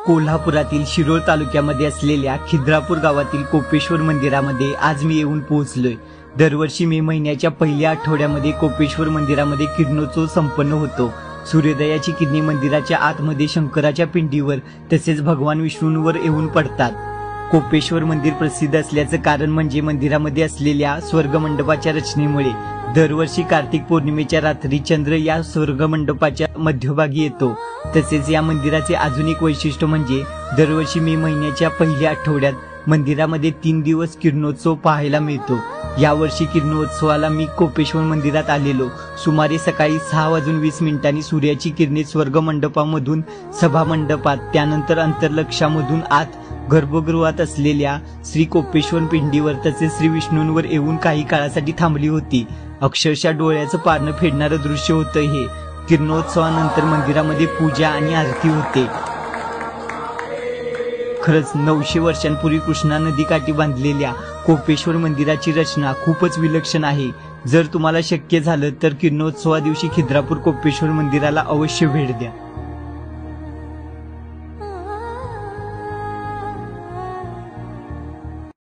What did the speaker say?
कोल्हापुरातील शिरोळ तालुक्यामध्ये असलेल्या खिद्रापूर गावातील कोपेश्वर मंदिरामध्ये आज मी येऊन पोहोचलोय। दरवर्षी मे महिन्याच्या पहिल्या आठवड्यामध्ये कोपेश्वर मंदिरामध्ये किरणोत्सव संपन्न होतो। सूर्योदयाची किरणे मंदिराच्या आतमध्ये शंकराच्या पिंडीवर तसेच भगवान विष्णूंवर येऊन पडतात। कोपेश्वर मंदिर प्रसिद्ध असल्याचं कारण म्हणजे मंदिरामध्ये असलेल्या स्वर्गमंडपाच्या रचनेमुळे। दरवर्षी कार्तिक पौर्णिमेच्या रात्री चंद्र या स्वर्गमंडपाच्या मध्यभागी येतो। तसेच या मंदिराचे अजून एक वैशिष्ट्य म्हणजे दरवर्षी मे महिन्याच्या पहिल्या आठवड्यात मंदिरामध्ये 3 दिवस किरणोत्सव पाहायला मिळतो। यावर्षी किरणोत्सवाला मी कोपेश्वर मंदिरात आलेलो। सुमारे सकाळी 6:20 सूर्याची किरणे स्वर्गमंडपामधून सभामंडपात, त्यानंतर अंतर्लक्षामधून आत गर्भगृहात असलेल्या श्री कोपेश्वर पिंडीवर तसेच श्री विष्णूंवर येऊन काही काळासाठी थांबली होती। अक्षरशः डोळ्याचं पारणं फेडणारं दृश्य होतं हे। किरणोत्सवानंतर मंदिरामध्ये पूजा आणि आरती होते। खरंच 900 वर्षांपूर्वी कृष्णा नदीकाठी बांधलेल्या कोपेश्वर मंदिराची रचना खूपच विलक्षण आहे। जर तुम्हाला शक्य झालं तर किरणोत्सवा दिवशी खिद्रापूर कोपेश्वर मंदिराला अवश्य भेट द्या।